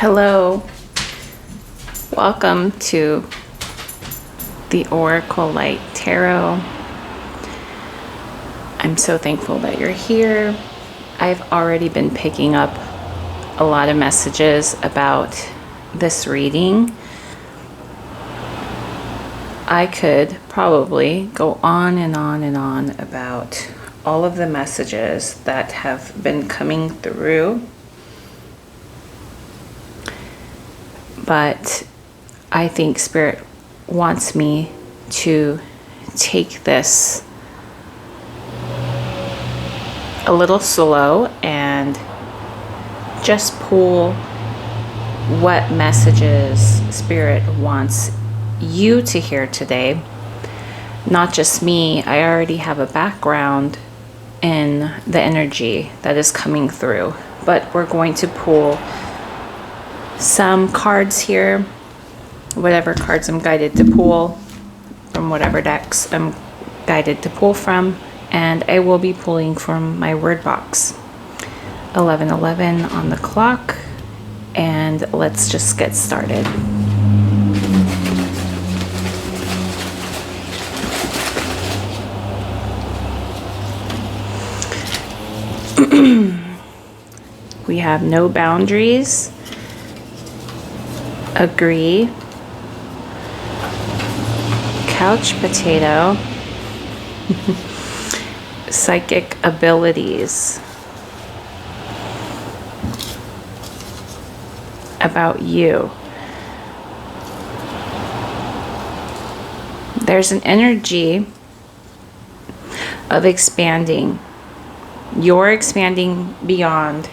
Hello, welcome to the Oracle Light Tarot. I'm so thankful that you're here. I've already been picking up a lot of messages about this reading. I could probably go on and on and on about all of the messages that have been coming through. But I think Spirit wants me to take this a little slow and just pull what messages Spirit wants you to hear today. Not just me. I already have a background in the energy that is coming through, but we're going to pull some cards here, whatever cards I'm guided to pull from, whatever decks I'm guided to pull from, and I will be pulling from my word box. 11:11 on the clock, and let's just get started. We have no boundaries. Agree, couch potato, psychic abilities, about you. There's an energy of expanding. You're expanding beyond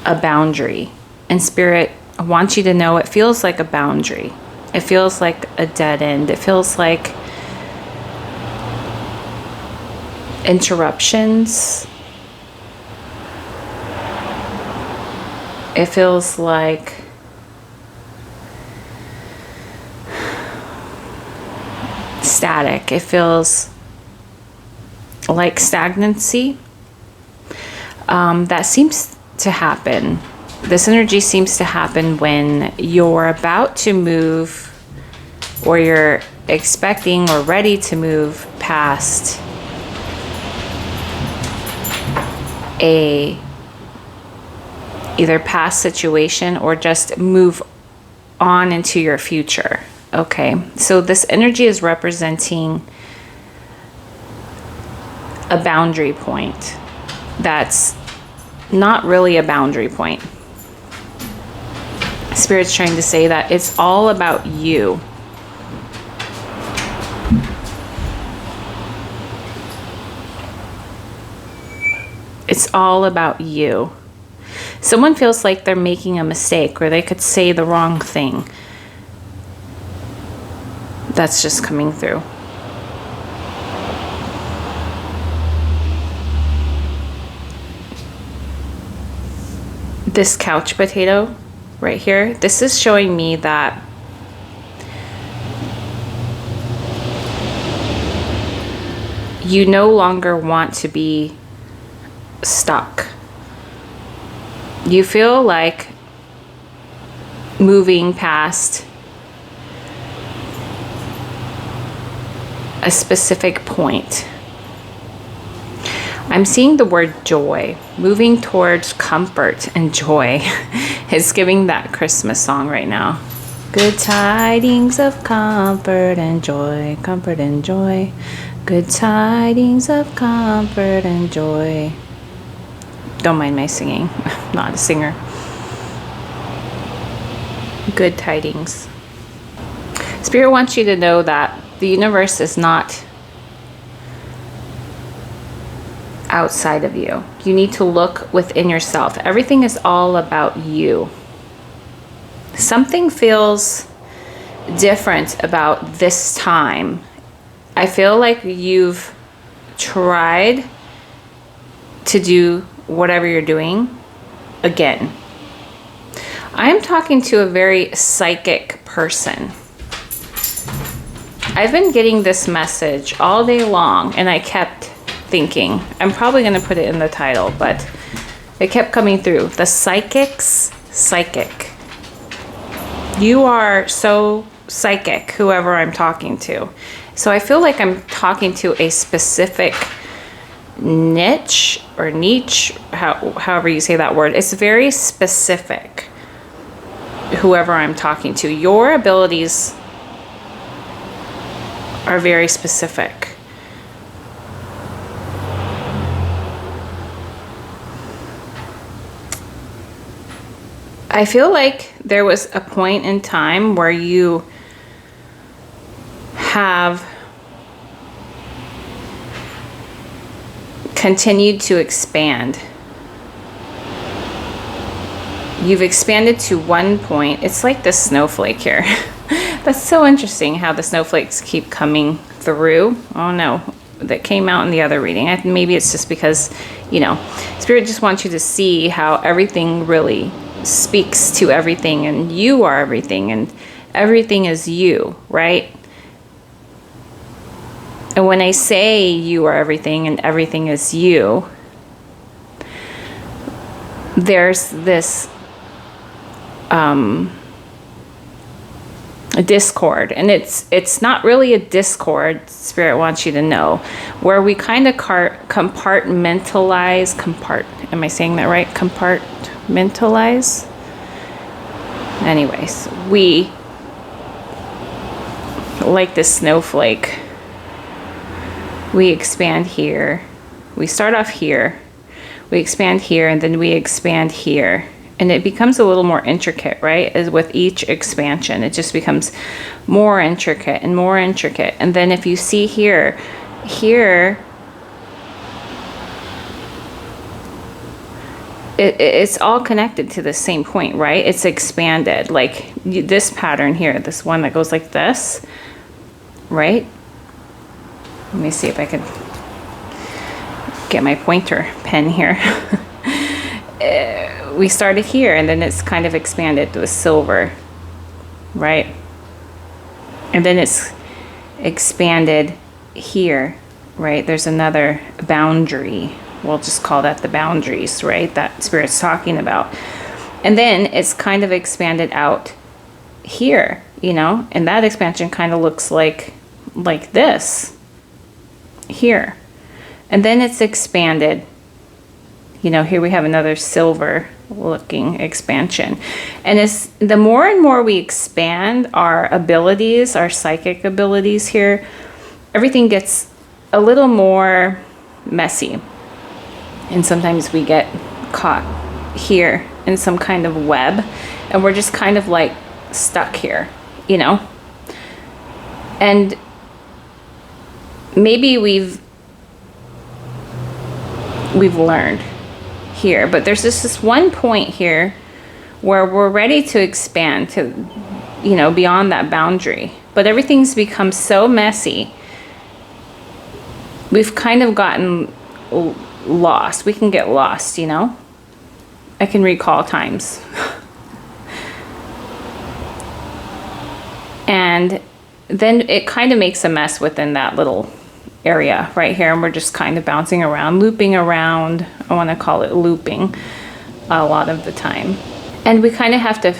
a boundary, and Spirit, I want you to know it feels like a boundary. It feels like a dead end. It feels like interruptions. It feels like static. It feels like stagnancy. That seems to happen. This energy seems to happen when you're about to move, or you're expecting or ready to move past a either past situation or just move on into your future. Okay, so this energy is representing a boundary point that's not really a boundary point. Spirit's trying to say that it's all about you. It's all about you. Someone feels like they're making a mistake, or they could say the wrong thing. That's just coming through. This couch potato right here, this is showing me that you no longer want to be stuck. You feel like moving past a specific point. I'm seeing the word joy, moving towards comfort and joy. It's giving that Christmas song right now. Good tidings of comfort and joy, comfort and joy. Good tidings of comfort and joy. Don't mind my singing, I'm not a singer. Good tidings. Spirit wants you to know that the universe is not outside of you. You need to look within yourself. Everything is all about you. Something feels different about this time. I feel like you've tried to do whatever you're doing again. I am talking to a very psychic person. I've been getting this message all day long, and I kept thinking, I'm probably going to put it in the title, but it kept coming through. The psychics psychic. You are so psychic, whoever I'm talking to. So I feel like I'm talking to a specific niche or niche, however you say that word. It's very specific, whoever I'm talking to. Your abilities are very specific. I feel like there was a point in time where you have continued to expand. You've expanded to one point. It's like the snowflake here. That's so interesting how the snowflakes keep coming through. Oh no, that came out in the other reading. Maybe it's just because, you know, Spirit just wants you to see how everything really speaks to everything, and you are everything, and everything is you, right? And when I say you are everything and everything is you, there's this a discord, and it's not really a discord, Spirit wants you to know, where we kind of compartmentalize, am I saying that right? Compartmentalize? Anyways, we, like this snowflake, we expand here. We start off here, we expand here, and then we expand here. And it becomes a little more intricate, right? As with each expansion, it just becomes more intricate and more intricate. And then if you see here, it's all connected to the same point, right? It's expanded. Like this pattern here, this one that goes like this, right? Let me see if I could get my pointer pen here. We started here, and then it's kind of expanded to a silver, right? And then it's expanded here, right? There's another boundary. We'll just call that the boundaries, right? That Spirit's talking about. And then it's kind of expanded out here, you know? And that expansion kind of looks like this here. And then it's expanded. You know, here we have another silver looking expansion. And it's the more and more we expand our abilities, our psychic abilities here, everything gets a little more messy. And sometimes we get caught here in some kind of web, and we're just kind of like stuck here, you know? And maybe we've learned here, but there's just this one point here where we're ready to expand to, you know, beyond that boundary, but everything's become so messy. We've kind of gotten lost. We can get lost, you know? I can recall times. And then it kind of makes a mess within that little area right here, and we're just kind of bouncing around, looping around. I want to call it looping a lot of the time. And we kind of have to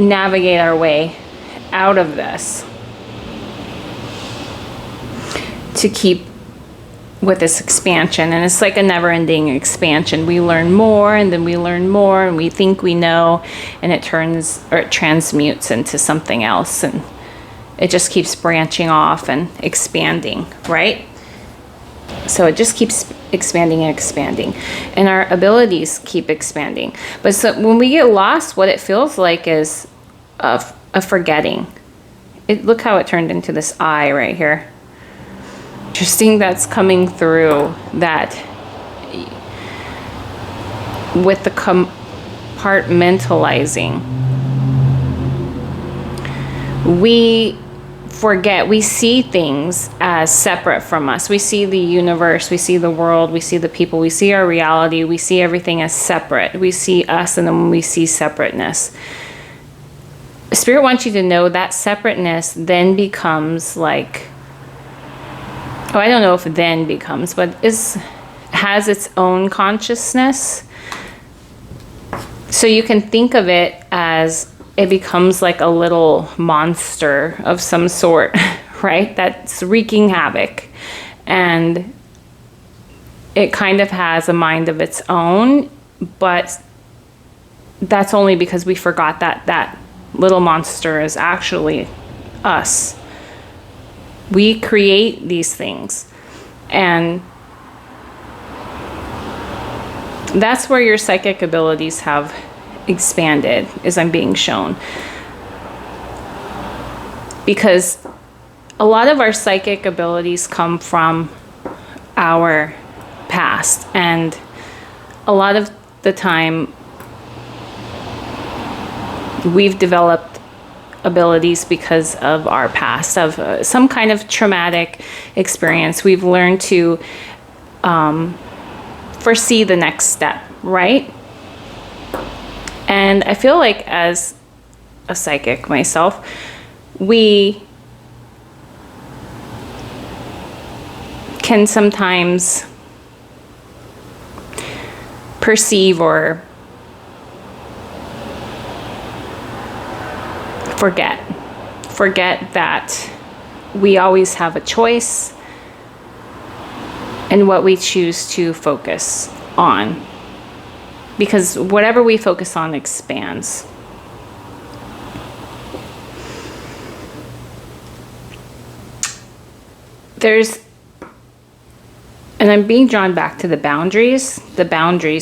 navigate our way out of this to keep with this expansion. And it's like a never-ending expansion. We learn more, and then we learn more, and we think we know, and it transmutes into something else, and it just keeps branching off and expanding, right? So it just keeps expanding and expanding, and our abilities keep expanding. But so when we get lost, what it feels like is a forgetting. Look how it turned into this eye right here. Interesting, that's coming through that with the compartmentalizing. We forget, we see things as separate from us. We see the universe, we see the world, we see the people, we see our reality, we see everything as separate. We see us, and then we see separateness. Spirit wants you to know that separateness then becomes like, I don't know if then becomes, but has its own consciousness. So you can think of it as it becomes like a little monster of some sort, right? That's wreaking havoc. And it kind of has a mind of its own, but that's only because we forgot that that little monster is actually us. We create these things. And that's where your psychic abilities have expanded, as I'm being shown. Because a lot of our psychic abilities come from our past. And a lot of the time, we've developed abilities because of our past, of some kind of traumatic experience. We've learned to foresee the next step, right? And I feel like as a psychic myself, we can sometimes perceive or forget that we always have a choice in what we choose to focus on, because whatever we focus on expands. And I'm being drawn back to the boundaries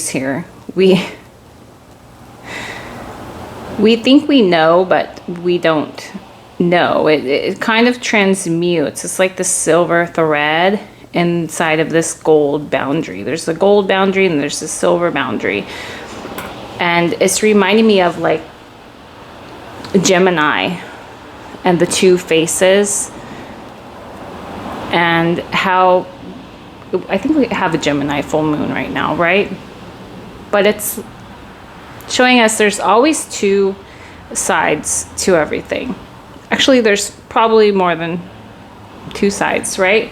here. We think we know, but we don't know. It kind of transmutes. It's like the silver thread inside of this gold boundary. There's the gold boundary and there's the silver boundary. And it's reminding me of like Gemini and the two faces, and how I think we have a Gemini full moon right now, right? But it's showing us there's always two sides to everything. Actually, there's probably more than two sides, right?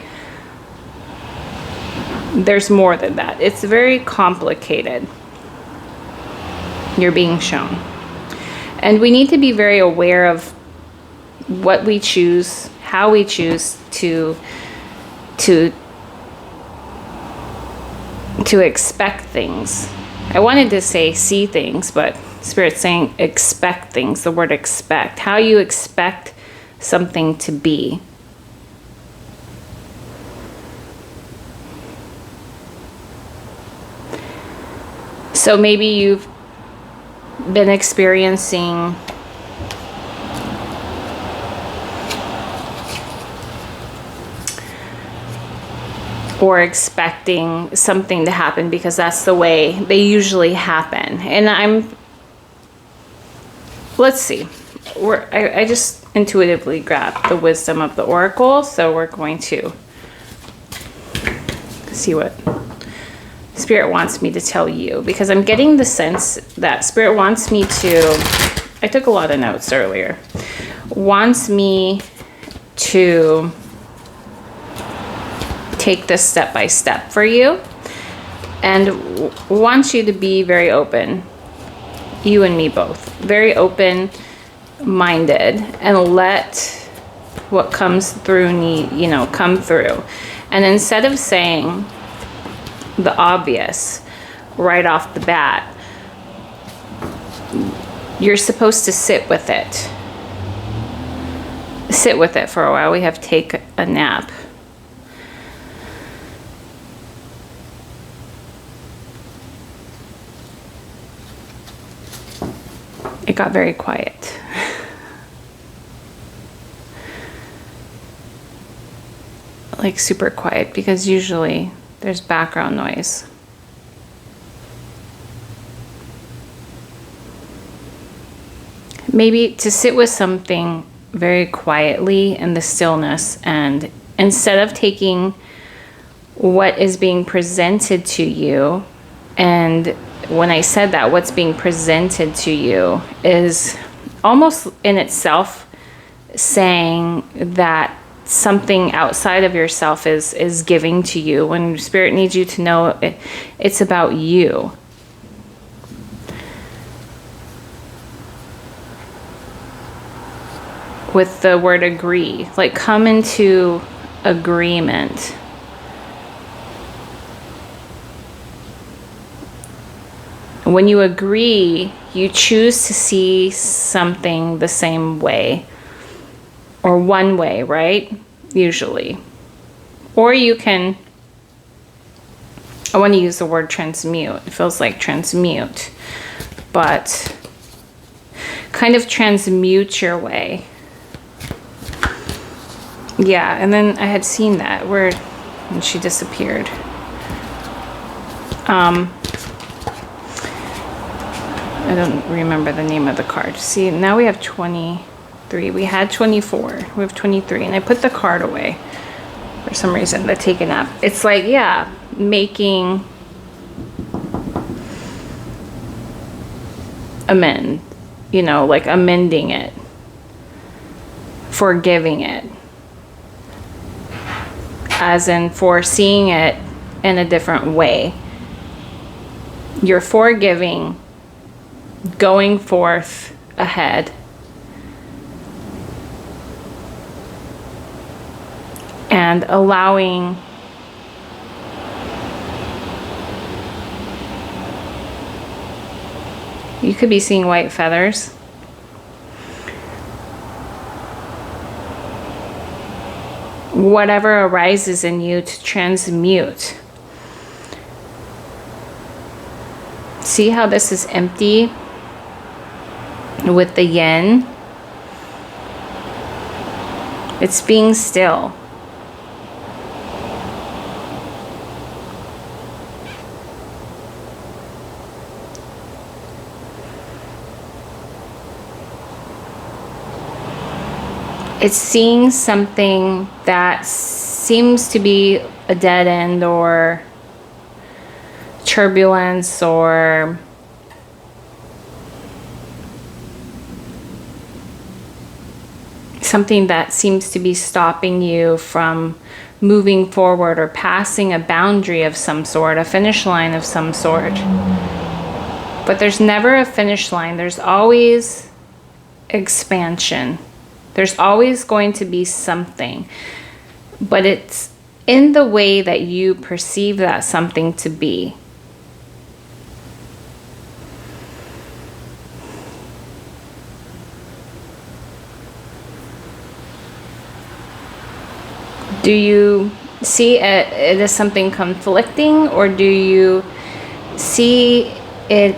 There's more than that. It's very complicated. You're being shown. And we need to be very aware of what we choose, how we choose to expect things. I wanted to say see things, but Spirit's saying expect things, the word expect, how you expect something to be. So maybe you've been experiencing or expecting something to happen because that's the way they usually happen. And let's see. I just intuitively grabbed the wisdom of the oracle, so we're going to see what Spirit wants me to tell you, because I'm getting the sense that Spirit wants me to, I took a lot of notes earlier, wants me to take this step by step for you, and wants you to be very open, you and me both, very open-minded, and let what comes through come through. And instead of saying the obvious right off the bat, you're supposed to sit with it. Sit with it for a while. We have take a nap. It got very quiet. Like super quiet, because usually there's background noise. Maybe to sit with something very quietly in the stillness, and instead of taking what is being presented to you, and when I said that, what's being presented to you is almost in itself saying that something outside of yourself is giving to you, when Spirit needs you to know it's about you. with the word agree, like come into agreement. When you agree, you choose to see something the same way or one way, right? Usually. Or you can, I want to use the word transmute. It feels like transmute, but kind of transmute your way. Yeah, and then I had seen that where, and she disappeared. I don't remember the name of the card. See, now we have 23. We had 24. We have 23. And I put the card away for some reason. They're taken up. It's like, yeah, making amend. You know, like amending it. Forgiving it. As in foreseeing it in a different way. You're forgiving, going forth ahead, and allowing you could be seeing white feathers. Whatever arises in you to transmute. See how this is empty with the yin? It's being still. It's seeing something that seems to be a dead end or turbulence or something that seems to be stopping you from moving forward or passing a boundary of some sort, a finish line of some sort. But there's never a finish line. There's always expansion. There's always going to be something. But it's in the way that you perceive that something to be. Do you see it as something conflicting, or do you see it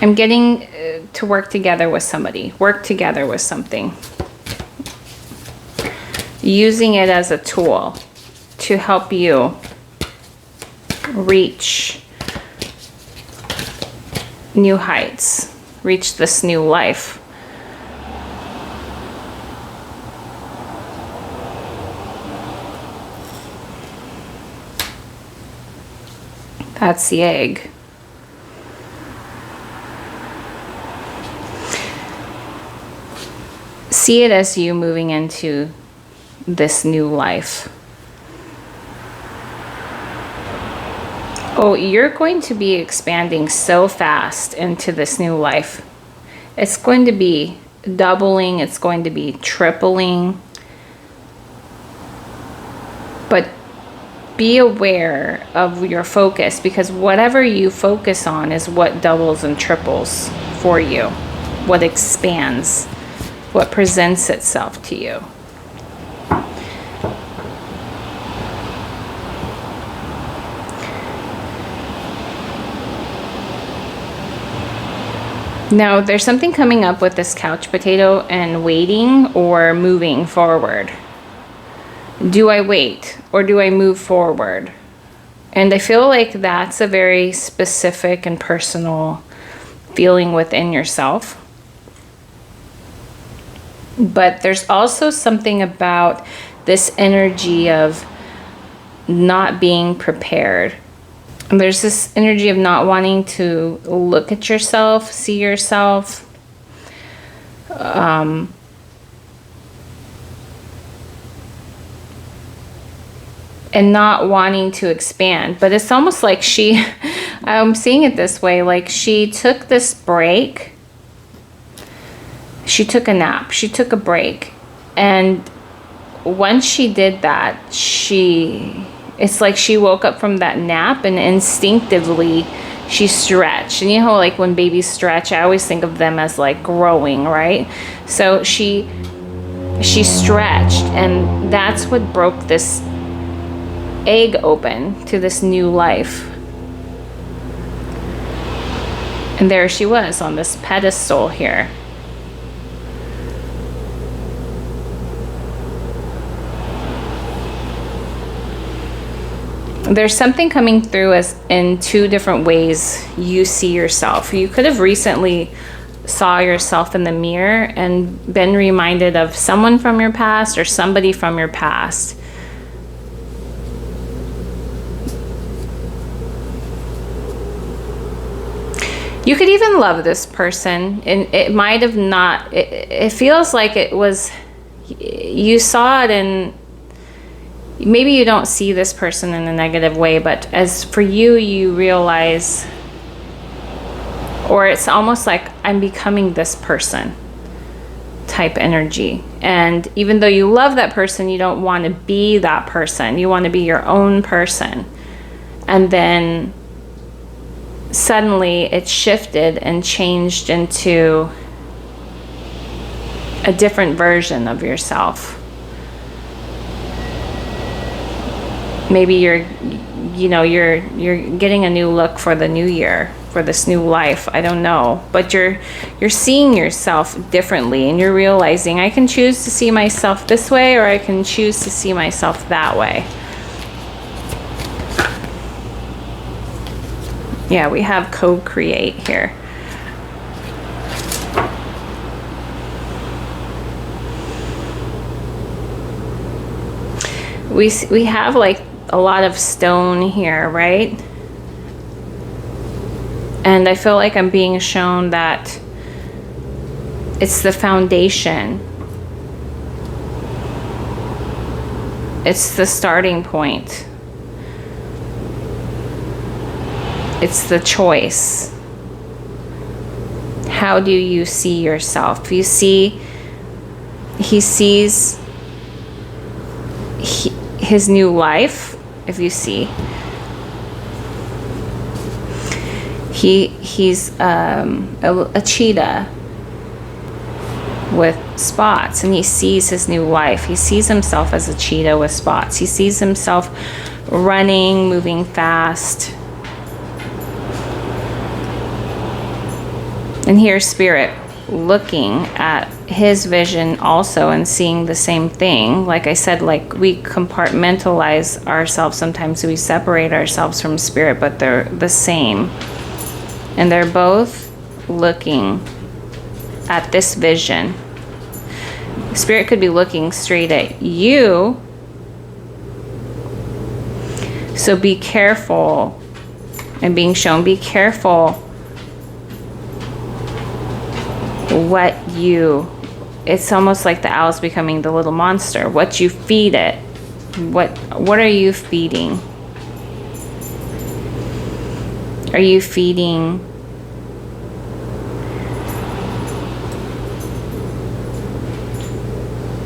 I'm getting to work together with somebody, work together with something, using it as a tool to help you reach new heights, reach this new life. That's the egg. See it as you moving into this new life. Oh, you're going to be expanding so fast into this new life. It's going to be doubling, it's going to be tripling. But be aware of your focus, because whatever you focus on is what doubles and triples for you, what expands, what presents itself to you. Now, there's something coming up with this couch potato and waiting or moving forward. Do I wait or do I move forward? And I feel like that's a very specific and personal feeling within yourself. But there's also something about this energy of not being prepared. And there's this energy of not wanting to look at yourself, see yourself. and not wanting to expand. But it's almost like I'm seeing it this way, like she took this break. She took a nap. She took a break. And once she did that, it's like she woke up from that nap and instinctively she stretched. And you know, like when babies stretch, I always think of them as like growing, right? So she stretched, and that's what broke this egg open to this new life. And there she was on this pedestal here. There's something coming through as in two different ways you see yourself. You could have recently saw yourself in the mirror and been reminded of someone from your past or somebody from your past. You could even love this person, and it might have not, it feels like it was, you saw it, and maybe you don't see this person in a negative way, but as for you, you realize, or it's almost like I'm becoming this person type energy. And even though you love that person, you don't want to be that person. You want to be your own person. And then suddenly it shifted and changed into a different version of yourself. Maybe you're getting a new look for the new year, for this new life. I don't know, but you're seeing yourself differently, and you're realizing I can choose to see myself this way, or I can choose to see myself that way. Yeah, we have co-create here. We have like a lot of stone here, right? And I feel like I'm being shown that it's the foundation. It's the starting point. It's the choice. How do you see yourself? You see, he sees his new life. If you see, he's a cheetah with spots, and he sees his new life. He sees himself as a cheetah with spots. He sees himself running, moving fast. And here's Spirit looking at his vision also and seeing the same thing. Like I said, like we compartmentalize ourselves. Sometimes we separate ourselves from Spirit, but they're the same. And they're both looking at this vision. Spirit could be looking straight at you. So be careful, and being shown, be careful it's almost like the owl's becoming the little monster. What you feed it. What are you feeding? Are you feeding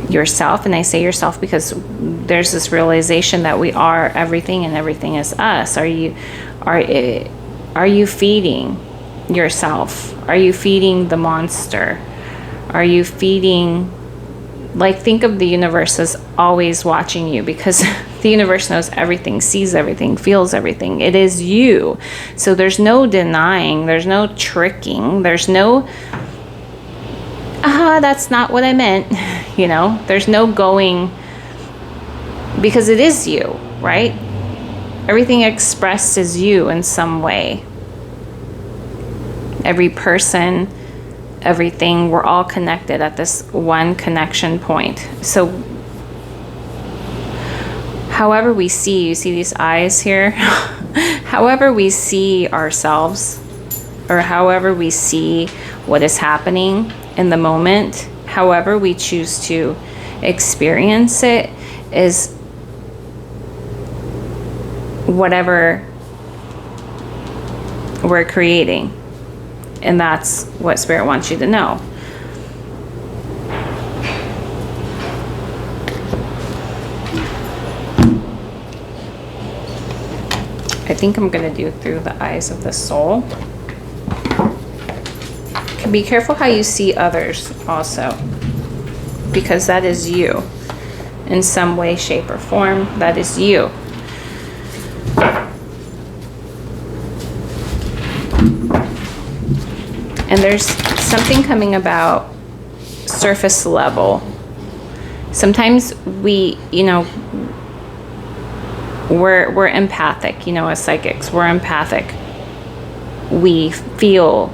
yourself? And I say yourself because there's this realization that we are everything and everything is us. Are you feeding yourself? Are you feeding the monster? Are you feeding, like, think of the universe as always watching you, because the universe knows everything, sees everything, feels everything. It is you. So there's no denying, there's no tricking, there's no that's not what I meant. There's no going, because it is you, right? Everything expressed is you in some way. Every person, everything, we're all connected at this one connection point. So however we see, you see these eyes here? However we see ourselves, or however we see what is happening in the moment, however we choose to experience it, is whatever we're creating. And that's what Spirit wants you to know. I think I'm going to do through the eyes of the soul. Be careful how you see others also, because that is you. In some way, shape, or form, that is you. And there's something coming about surface level. Sometimes we, we're empathic, as psychics. We're empathic. We feel.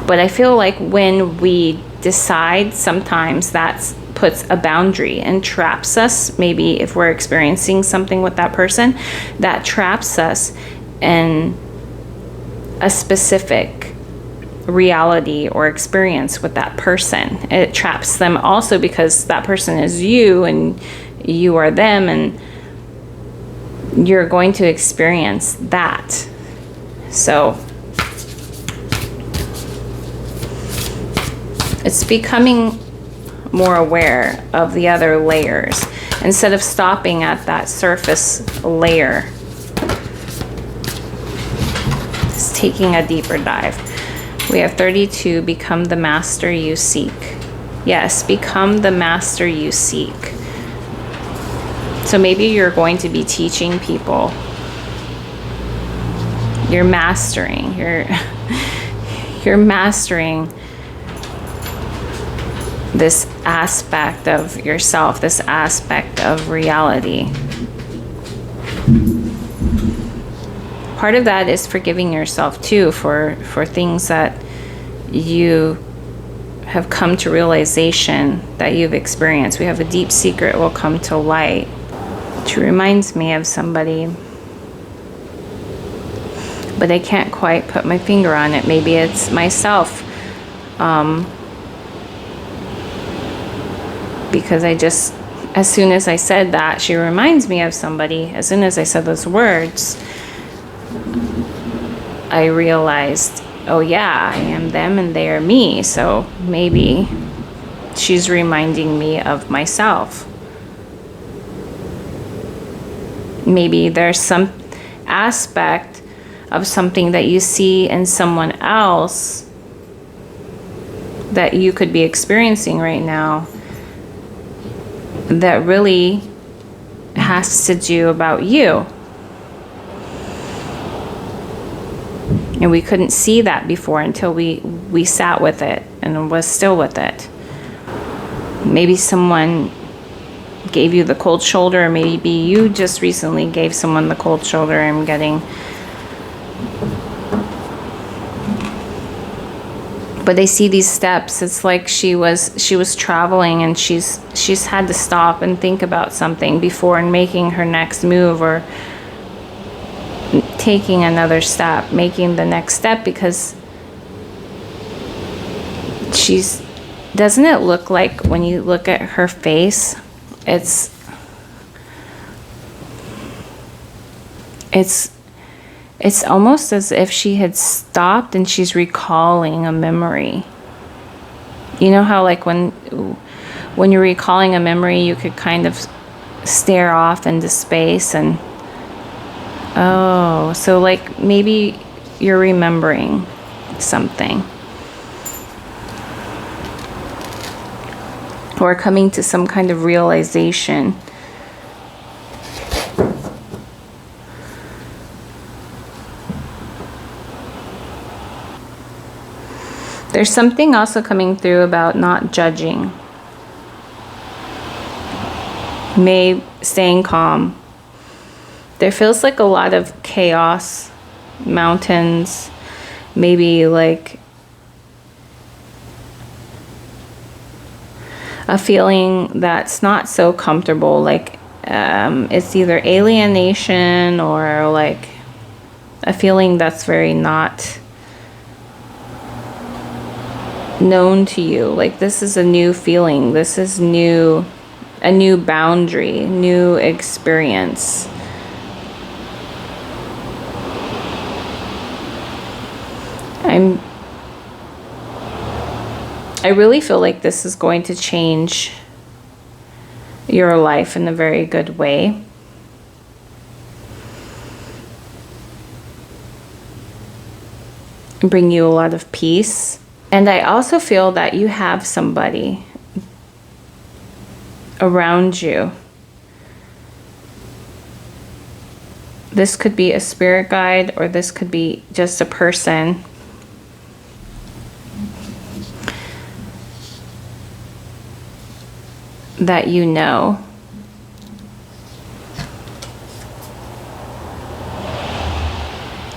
But I feel like when we decide, sometimes that puts a boundary and traps us. Maybe if we're experiencing something with that person, that traps us in a specific reality or experience with that person. It traps them also because that person is you and you are them, and you're going to experience that. So it's becoming more aware of the other layers instead of stopping at that surface layer. It's taking a deeper dive. We have 32, become the master you seek. Yes, become the master you seek. So maybe you're going to be teaching people. You're mastering. You're mastering this aspect of yourself, this aspect of reality. Part of that is forgiving yourself too for things that you have come to realization that you've experienced. We have a deep secret will come to light, which reminds me of somebody, but I can't quite put my finger on it. Maybe it's myself. Because as soon as I said that, she reminds me of somebody. As soon as I said those words, I realized, oh yeah, I am them and they are me. So maybe she's reminding me of myself. Maybe there's some aspect of something that you see in someone else that you could be experiencing right now that really has to do about you. And we couldn't see that before until we sat with it and was still with it. Maybe someone gave you the cold shoulder, or maybe you just recently gave someone the cold shoulder. I'm getting. But I see these steps. It's like she was traveling, and she's had to stop and think about something before and making her next move, or taking another step, making the next step, because doesn't it look like, when you look at her face, it's almost as if she had stopped and she's recalling a memory. You know how like when you're recalling a memory, you could kind of stare off into space and, oh, so like maybe you're remembering something. Or coming to some kind of realization. There's something also coming through about not judging. Staying calm. There feels like a lot of chaos, mountains, maybe like a feeling that's not so comfortable, like it's either alienation or like a feeling that's very not known to you. Like this is a new feeling. This is new a new boundary, new experience. I really feel like this is going to change your life in a very good way. Bring you a lot of peace. And I also feel that you have somebody around you. This could be a spirit guide, or this could be just a person that you know.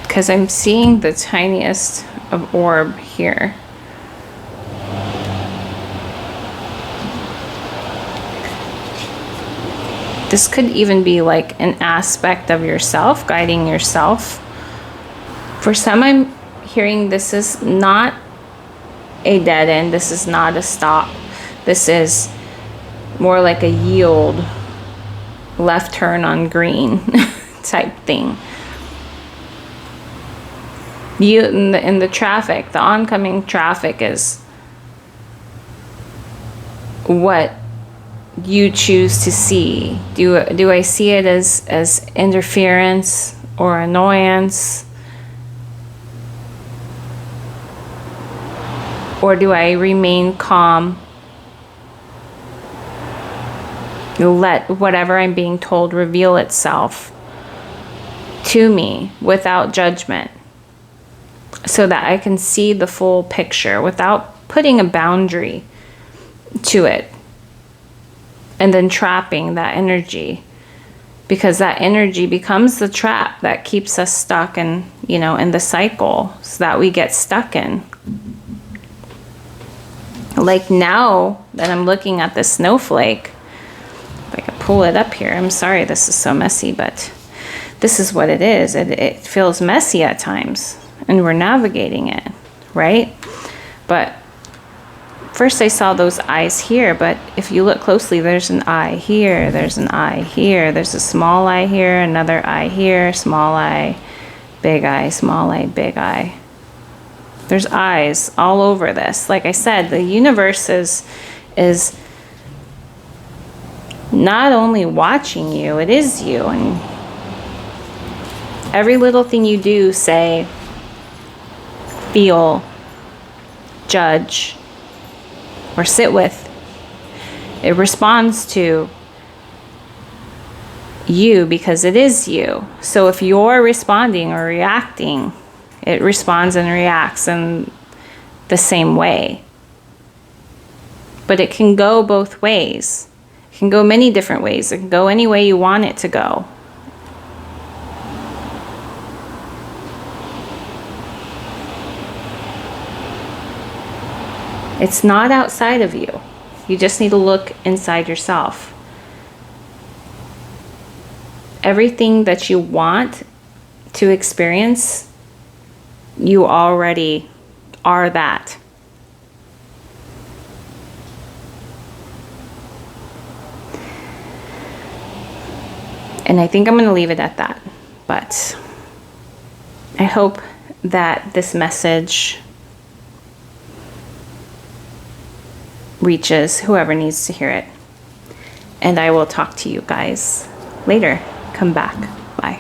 Because I'm seeing the tiniest of orb here. This could even be like an aspect of yourself, guiding yourself. For some, I'm hearing this is not a dead end. This is not a stop. This is more like a yield, left turn on green type thing. You in the traffic, the oncoming traffic is what you choose to see. Do I see it as interference or annoyance? Or do I remain calm? Let whatever I'm being told reveal itself to me without judgment, so that I can see the full picture without putting a boundary to it and then trapping that energy, because that energy becomes the trap that keeps us stuck in, in the cycle, so that we get stuck in. Like now that I'm looking at this snowflake, if I could pull it up here. I'm sorry this is so messy, but this is what it is. It feels messy at times, and we're navigating it, right? But first I saw those eyes here, but if you look closely, there's an eye here, there's an eye here, there's a small eye here, another eye here, small eye, small eye, big eye. There's eyes all over this. Like I said, the universe is not only watching you, it is you. And every little thing you do, say, feel, judge, or sit with, it responds to you because it is you. So if you're responding or reacting, it responds and reacts in the same way. But it can go both ways. It can go many different ways. It can go any way you want it to go. It's not outside of you. You just need to look inside yourself. Everything that you want to experience, you already are that. And I think I'm going to leave it at that. But I hope that this message reaches whoever needs to hear it. And I will talk to you guys later. Come back. Bye.